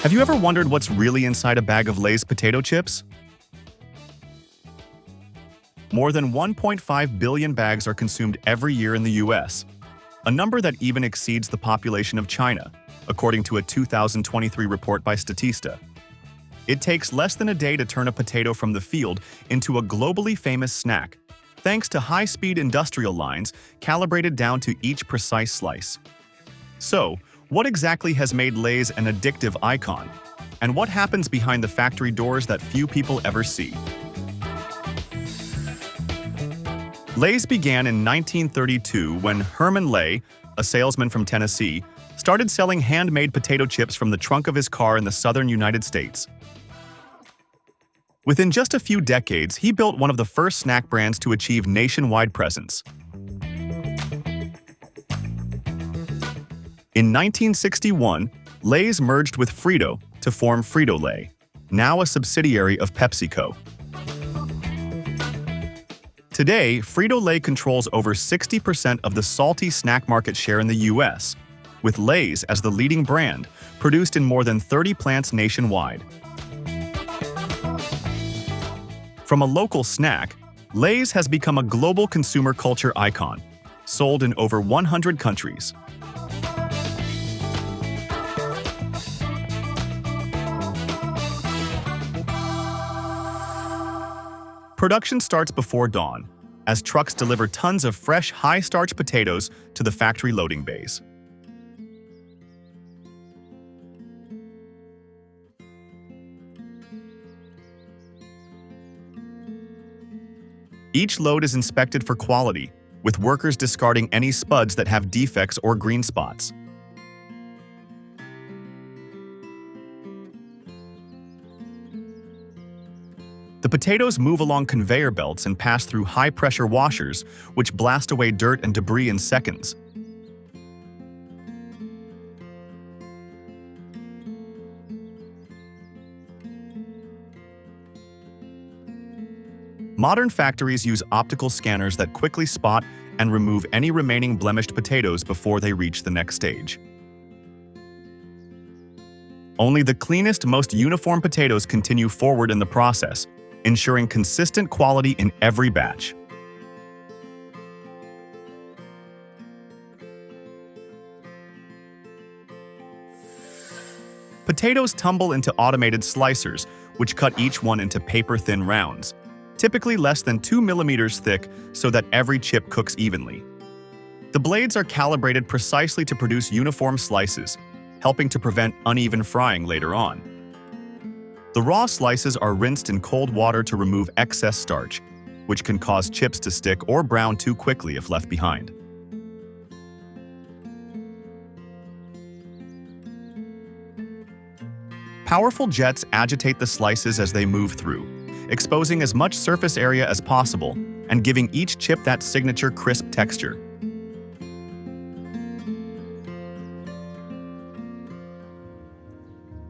Have you ever wondered what's really inside a bag of Lay's potato chips? More than 1.5 billion bags are consumed every year in the US, a number that even exceeds the population of China, according to a 2023 report by Statista. It takes less than a day to turn a potato from the field into a globally famous snack, thanks to high-speed industrial lines calibrated down to each precise slice. So, what exactly has made Lay's an addictive icon? And what happens behind the factory doors that few people ever see? Lay's began in 1932 when Herman Lay, a salesman from Tennessee, started selling handmade potato chips from the trunk of his car in the southern United States. Within just a few decades, he built one of the first snack brands to achieve nationwide presence. In 1961, Lay's merged with Frito to form Frito-Lay, now a subsidiary of PepsiCo. Today, Frito-Lay controls over 60% of the salty snack market share in the US, with Lay's as the leading brand, produced in more than 30 plants nationwide. From a local snack, Lay's has become a global consumer culture icon, sold in over 100 countries. Production starts before dawn, as trucks deliver tons of fresh, high-starch potatoes to the factory loading bays. Each load is inspected for quality, with workers discarding any spuds that have defects or green spots. The potatoes move along conveyor belts and pass through high-pressure washers, which blast away dirt and debris in seconds. Modern factories use optical scanners that quickly spot and remove any remaining blemished potatoes before they reach the next stage. Only the cleanest, most uniform potatoes continue forward in the process, ensuring consistent quality in every batch. Potatoes tumble into automated slicers, which cut each one into paper-thin rounds, typically less than 2 millimeters thick so that every chip cooks evenly. The blades are calibrated precisely to produce uniform slices, helping to prevent uneven frying later on. The raw slices are rinsed in cold water to remove excess starch, which can cause chips to stick or brown too quickly if left behind. Powerful jets agitate the slices as they move through, exposing as much surface area as possible and giving each chip that signature crisp texture.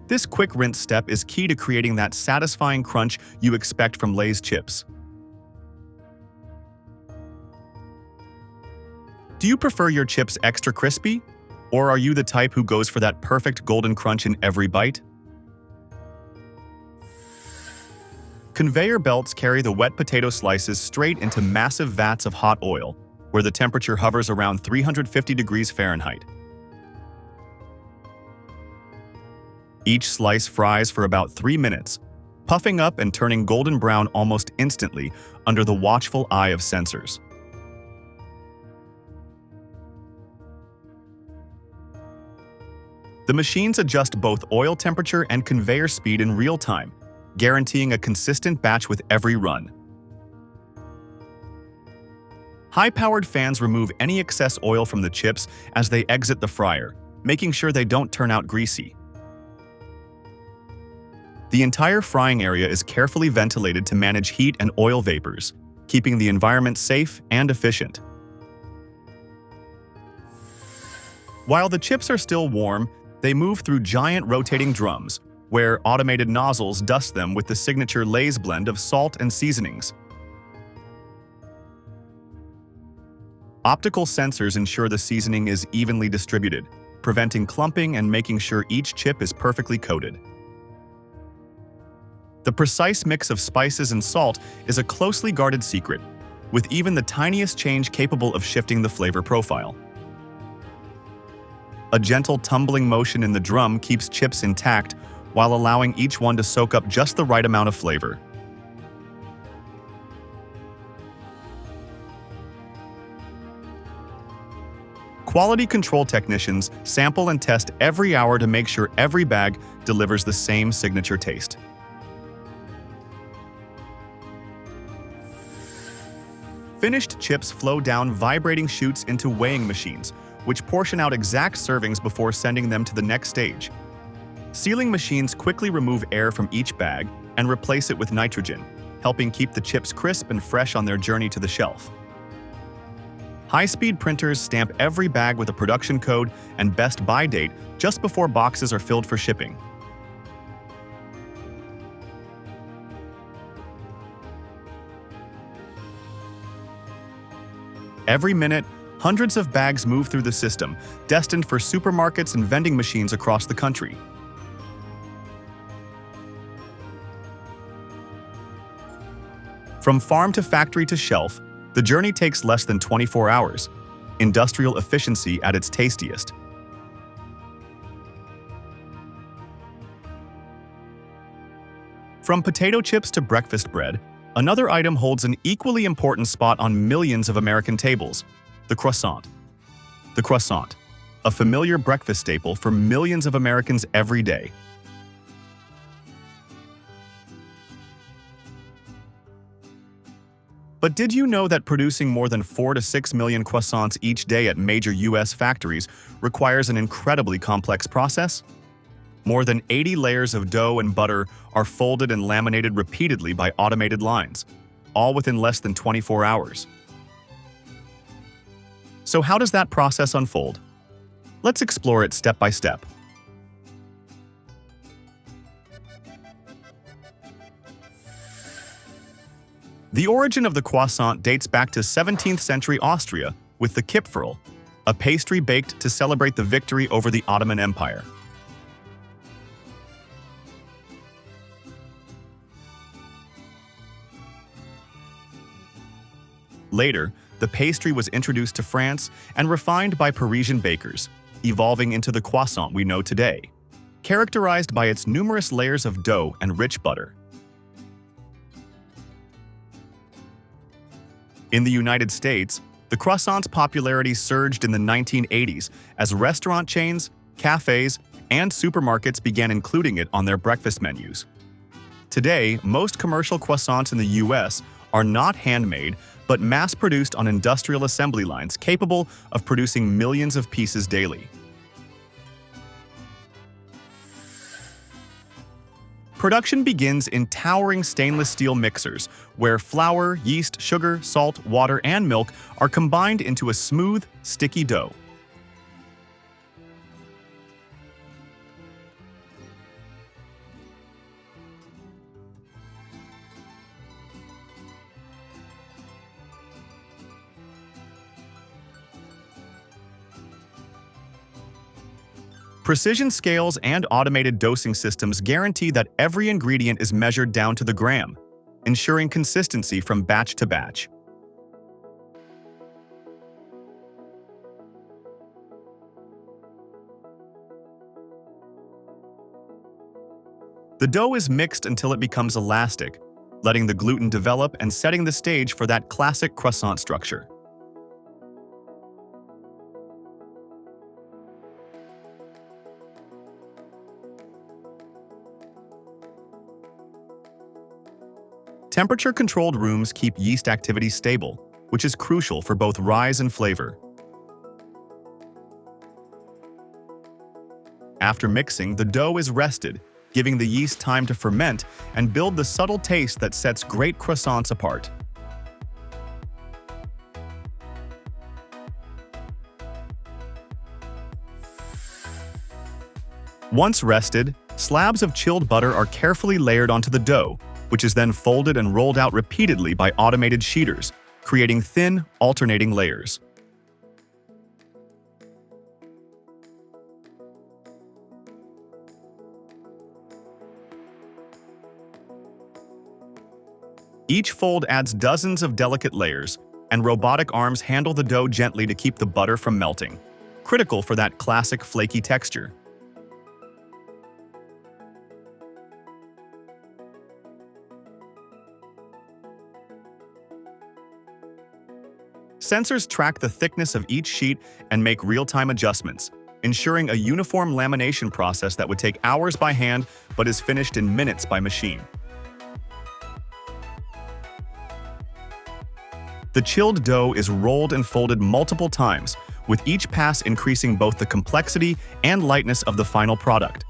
This quick rinse step is key to creating that satisfying crunch you expect from Lay's chips. Do you prefer your chips extra crispy? Or are you the type who goes for that perfect golden crunch in every bite? Conveyor belts carry the wet potato slices straight into massive vats of hot oil, where the temperature hovers around 350 degrees Fahrenheit. Each slice fries for about 3 minutes, puffing up and turning golden brown almost instantly under the watchful eye of sensors. The machines adjust both oil temperature and conveyor speed in real time, guaranteeing a consistent batch with every run. High-powered fans remove any excess oil from the chips as they exit the fryer, making sure they don't turn out greasy. The entire frying area is carefully ventilated to manage heat and oil vapors, keeping the environment safe and efficient. While the chips are still warm, they move through giant rotating drums, where automated nozzles dust them with the signature Lay's blend of salt and seasonings. Optical sensors ensure the seasoning is evenly distributed, preventing clumping and making sure each chip is perfectly coated. The precise mix of spices and salt is a closely guarded secret, with even the tiniest change capable of shifting the flavor profile. A gentle tumbling motion in the drum keeps chips intact while allowing each one to soak up just the right amount of flavor. Quality control technicians sample and test every hour to make sure every bag delivers the same signature taste. Finished chips flow down vibrating chutes into weighing machines, which portion out exact servings before sending them to the next stage. Sealing machines quickly remove air from each bag and replace it with nitrogen, helping keep the chips crisp and fresh on their journey to the shelf. High-speed printers stamp every bag with a production code and best buy date just before boxes are filled for shipping. Every minute, hundreds of bags move through the system, destined for supermarkets and vending machines across the country. From farm to factory to shelf, the journey takes less than 24 hours. Industrial efficiency at its tastiest. From potato chips to breakfast bread, another item holds an equally important spot on millions of American tables: the croissant. The croissant, a familiar breakfast staple for millions of Americans every day. But did you know that producing more than 4 to 6 million croissants each day at major U.S. factories requires an incredibly complex process? More than 80 layers of dough and butter are folded and laminated repeatedly by automated lines, all within less than 24 hours. So how does that process unfold? Let's explore it step by step. The origin of the croissant dates back to 17th century Austria with the Kipferl, a pastry baked to celebrate the victory over the Ottoman Empire. Later, the pastry was introduced to France and refined by Parisian bakers, evolving into the croissant we know today, characterized by its numerous layers of dough and rich butter. In the United States, the croissant's popularity surged in the 1980s as restaurant chains, cafes, and supermarkets began including it on their breakfast menus. Today, most commercial croissants in the U.S. are not handmade, but mass-produced on industrial assembly lines capable of producing millions of pieces daily. Production begins in towering stainless steel mixers, where flour, yeast, sugar, salt, water, and milk are combined into a smooth, sticky dough. Precision scales and automated dosing systems guarantee that every ingredient is measured down to the gram, ensuring consistency from batch to batch. The dough is mixed until it becomes elastic, letting the gluten develop and setting the stage for that classic croissant structure. Temperature-controlled rooms keep yeast activity stable, which is crucial for both rise and flavor. After mixing, the dough is rested, giving the yeast time to ferment and build the subtle taste that sets great croissants apart. Once rested, slabs of chilled butter are carefully layered onto the dough, which is then folded and rolled out repeatedly by automated sheeters, creating thin, alternating layers. Each fold adds dozens of delicate layers, and robotic arms handle the dough gently to keep the butter from melting, critical for that classic flaky texture. Sensors track the thickness of each sheet and make real-time adjustments, ensuring a uniform lamination process that would take hours by hand but is finished in minutes by machine. The chilled dough is rolled and folded multiple times, with each pass increasing both the complexity and lightness of the final product.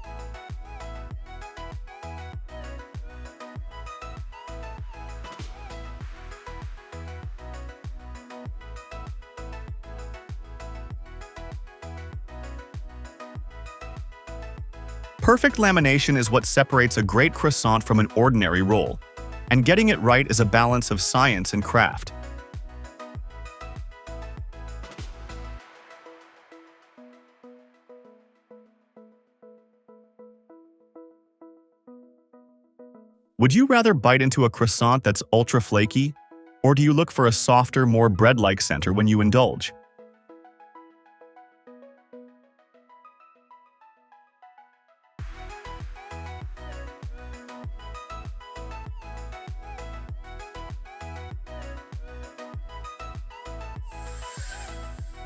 Perfect lamination is what separates a great croissant from an ordinary roll, and getting it right is a balance of science and craft. Would you rather bite into a croissant that's ultra flaky, or do you look for a softer, more bread-like center when you indulge?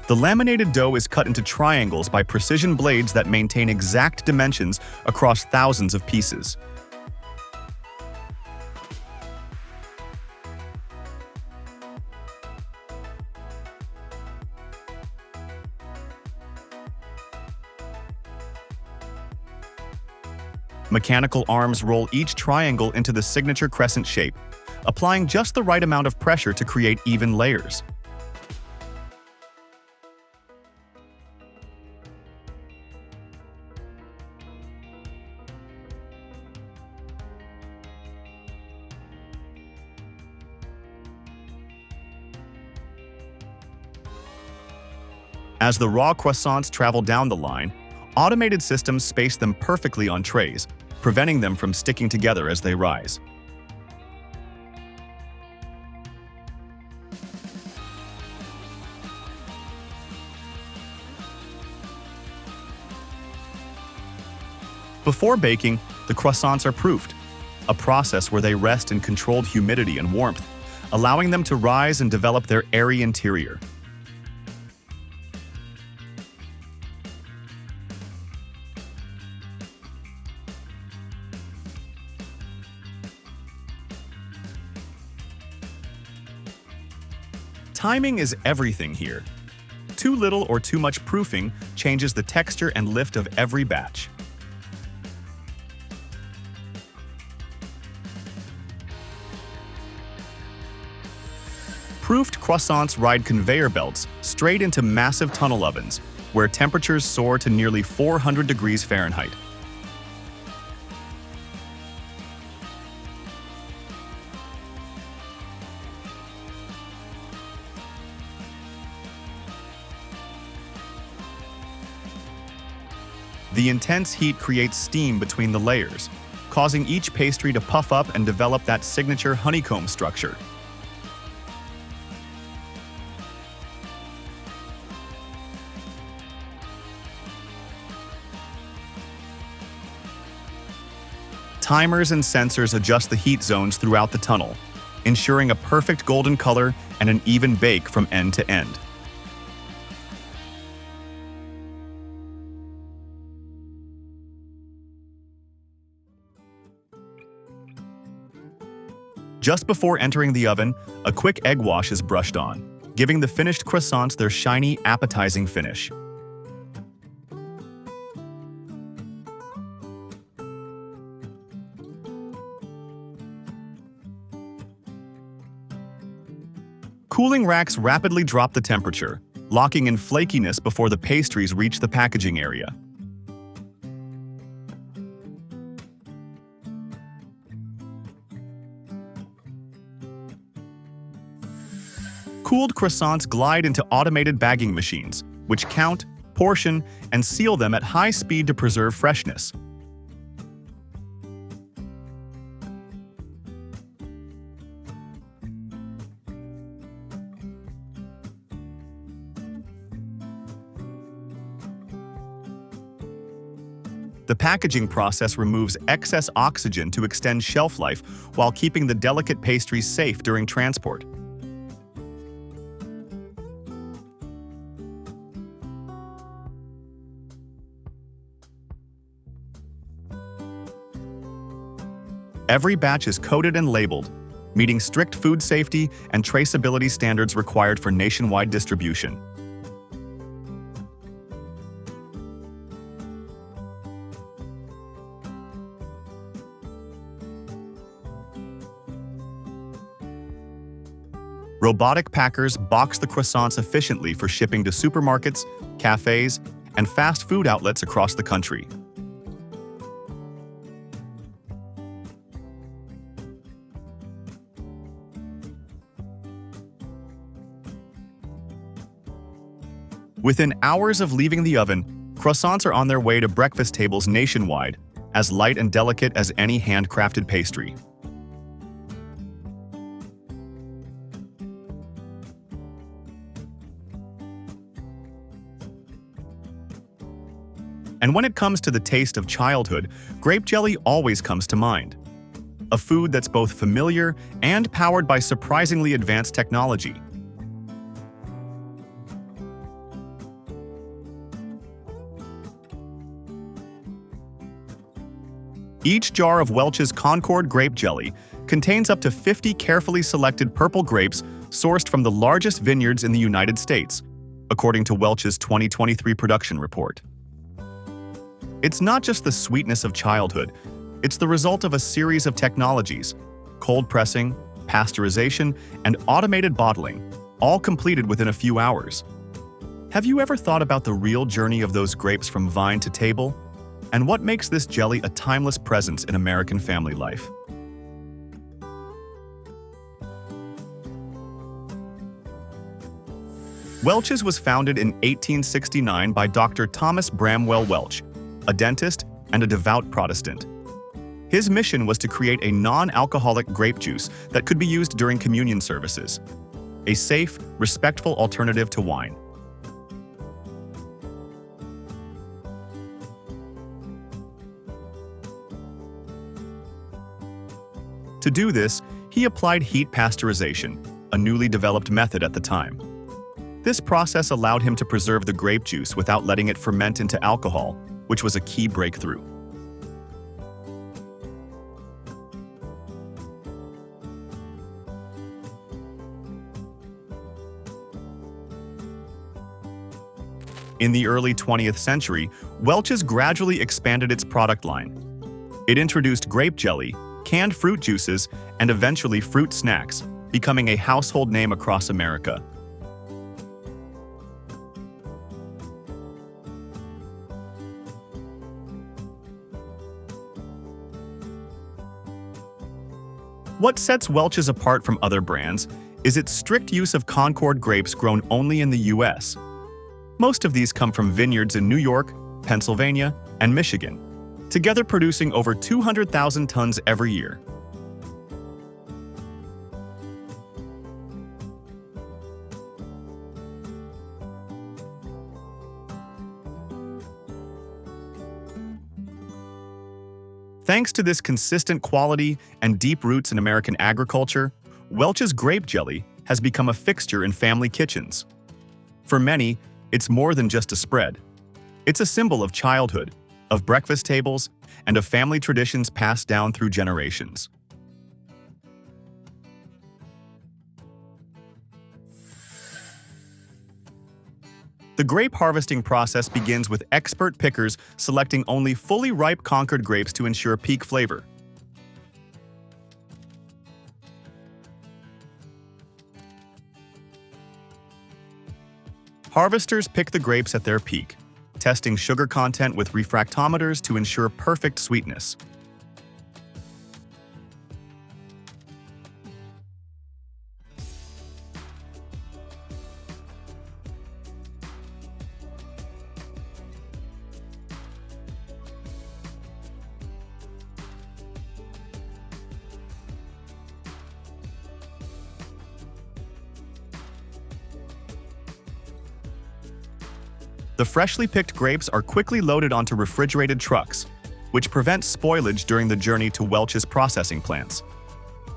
The laminated dough is cut into triangles by precision blades that maintain exact dimensions across thousands of pieces. Mechanical arms roll each triangle into the signature crescent shape, applying just the right amount of pressure to create even layers. As the raw croissants travel down the line, automated systems space them perfectly on trays, preventing them from sticking together as they rise. Before baking, the croissants are proofed, a process where they rest in controlled humidity and warmth, allowing them to rise and develop their airy interior. Timing is everything here. Too little or too much proofing changes the texture and lift of every batch. Proofed croissants ride conveyor belts straight into massive tunnel ovens, where temperatures soar to nearly 400 degrees Fahrenheit. The intense heat creates steam between the layers, causing each pastry to puff up and develop that signature honeycomb structure. Timers and sensors adjust the heat zones throughout the tunnel, ensuring a perfect golden color and an even bake from end to end. Just before entering the oven, a quick egg wash is brushed on, giving the finished croissants their shiny, appetizing finish. Cooling racks rapidly drop the temperature, locking in flakiness before the pastries reach the packaging area. Cooled croissants glide into automated bagging machines, which count, portion, and seal them at high speed to preserve freshness. The packaging process removes excess oxygen to extend shelf life while keeping the delicate pastries safe during transport. Every batch is coded and labeled, meeting strict food safety and traceability standards required for nationwide distribution. Robotic packers box the croissants efficiently for shipping to supermarkets, cafes, and fast food outlets across the country. Within hours of leaving the oven, croissants are on their way to breakfast tables nationwide, as light and delicate as any handcrafted pastry. And when it comes to the taste of childhood, grape jelly always comes to mind. A food that's both familiar and powered by surprisingly advanced technology. Each jar of Welch's Concord Grape jelly contains up to 50 carefully selected purple grapes sourced from the largest vineyards in the United States, according to Welch's 2023 production report. It's not just the sweetness of childhood, it's the result of a series of technologies: cold pressing, pasteurization, and automated bottling, all completed within a few hours. Have you ever thought about the real journey of those grapes from vine to table? And what makes this jelly a timeless presence in American family life? Welch's was founded in 1869 by Dr. Thomas Bramwell Welch, a dentist and a devout Protestant. His mission was to create a non-alcoholic grape juice that could be used during communion services, a safe, respectful alternative to wine. To do this, he applied heat pasteurization, a newly developed method at the time. This process allowed him to preserve the grape juice without letting it ferment into alcohol, which was a key breakthrough. In the early 20th century, Welch's gradually expanded its product line. It introduced grape jelly, canned fruit juices, and eventually fruit snacks, becoming a household name across America. What sets Welch's apart from other brands is its strict use of Concord grapes grown only in the U.S. Most of these come from vineyards in New York, Pennsylvania, and Michigan, together producing over 200,000 tons every year. Thanks to this consistent quality and deep roots in American agriculture, Welch's grape jelly has become a fixture in family kitchens. For many, it's more than just a spread. It's a symbol of childhood, of breakfast tables, and of family traditions passed down through generations. The grape harvesting process begins with expert pickers selecting only fully ripe Concord grapes to ensure peak flavor. Harvesters pick the grapes at their peak, testing sugar content with refractometers to ensure perfect sweetness. The freshly picked grapes are quickly loaded onto refrigerated trucks, which prevents spoilage during the journey to Welch's processing plants.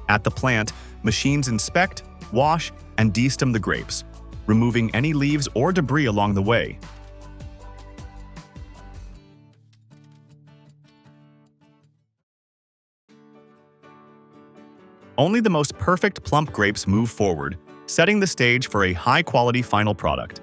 At the plant, machines inspect, wash, and destem the grapes, removing any leaves or debris along the way. Only the most perfect plump grapes move forward, setting the stage for a high-quality final product.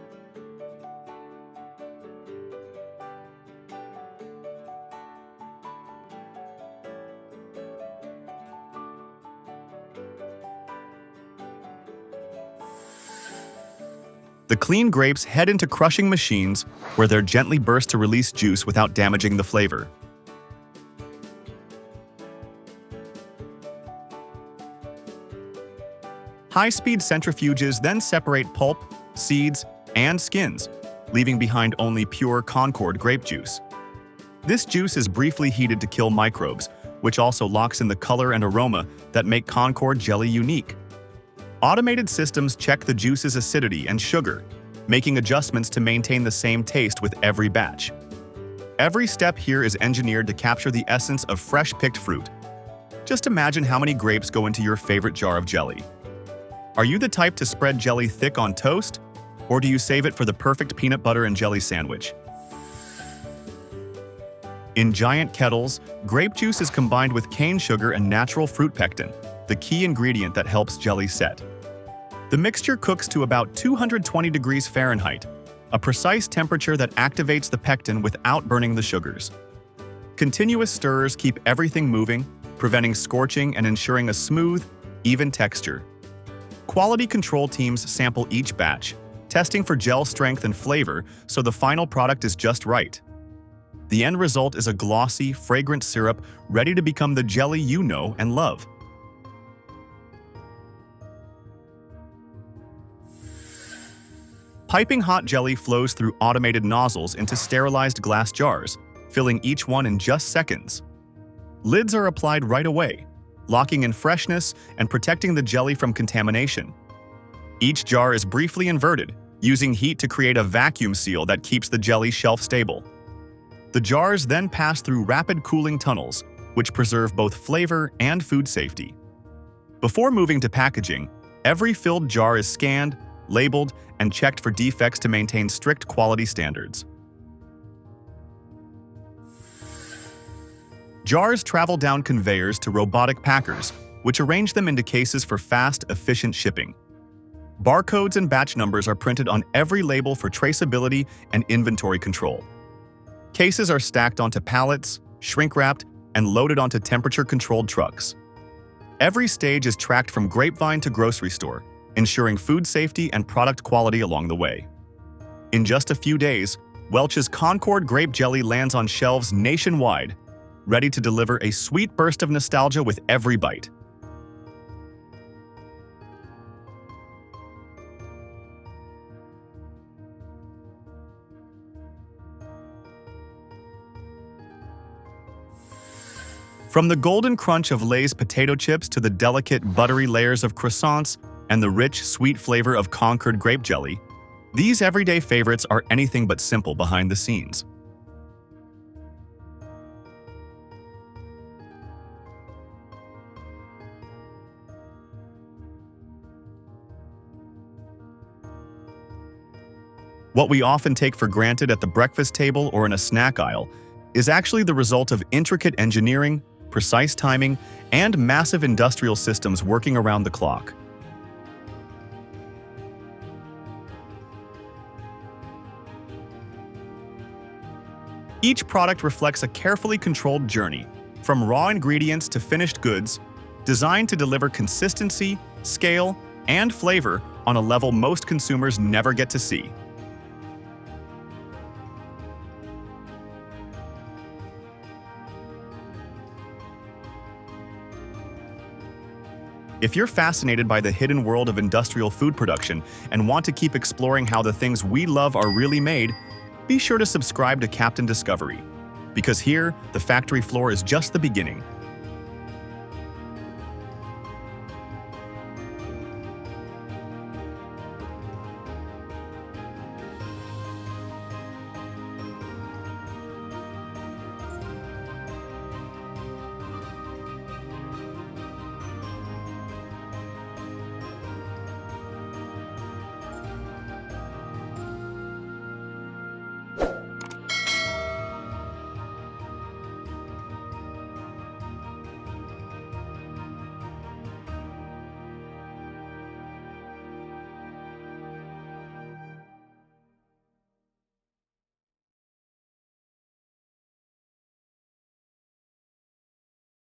The clean grapes head into crushing machines where they're gently burst to release juice without damaging the flavor. High-speed centrifuges then separate pulp, seeds, and skins, leaving behind only pure Concord grape juice. This juice is briefly heated to kill microbes, which also locks in the color and aroma that make Concord jelly unique. Automated systems check the juice's acidity and sugar, making adjustments to maintain the same taste with every batch. Every step here is engineered to capture the essence of fresh-picked fruit. Just imagine how many grapes go into your favorite jar of jelly. Are you the type to spread jelly thick on toast, or do you save it for the perfect peanut butter and jelly sandwich? In giant kettles, grape juice is combined with cane sugar and natural fruit pectin, the key ingredient that helps jelly set. The mixture cooks to about 220 degrees Fahrenheit, a precise temperature that activates the pectin without burning the sugars. Continuous stirrers keep everything moving, preventing scorching and ensuring a smooth, even texture. Quality control teams sample each batch, testing for gel strength and flavor so the final product is just right. The end result is a glossy, fragrant syrup ready to become the jelly you know and love. Piping hot jelly flows through automated nozzles into sterilized glass jars, filling each one in just seconds. Lids are applied right away, locking in freshness and protecting the jelly from contamination. Each jar is briefly inverted, using heat to create a vacuum seal that keeps the jelly shelf-stable. The jars then pass through rapid cooling tunnels, which preserve both flavor and food safety. Before moving to packaging, every filled jar is scanned, labeled, and checked for defects to maintain strict quality standards. Jars travel down conveyors to robotic packers, which arrange them into cases for fast, efficient shipping. Barcodes and batch numbers are printed on every label for traceability and inventory control. Cases are stacked onto pallets, shrink-wrapped, and loaded onto temperature-controlled trucks. Every stage is tracked from grapevine to grocery store, ensuring food safety and product quality along the way. In just a few days, Welch's Concord Grape Jelly lands on shelves nationwide, ready to deliver a sweet burst of nostalgia with every bite. From the golden crunch of Lay's potato chips to the delicate, buttery layers of croissants and the rich, sweet flavor of Concord Grape Jelly, these everyday favorites are anything but simple behind the scenes. What we often take for granted at the breakfast table or in a snack aisle is actually the result of intricate engineering, precise timing, and massive industrial systems working around the clock. Each product reflects a carefully controlled journey, from raw ingredients to finished goods, designed to deliver consistency, scale, and flavor on a level most consumers never get to see. If you're fascinated by the hidden world of industrial food production and want to keep exploring how the things we love are really made, be sure to subscribe to Captain Discovery, because here, the factory floor is just the beginning.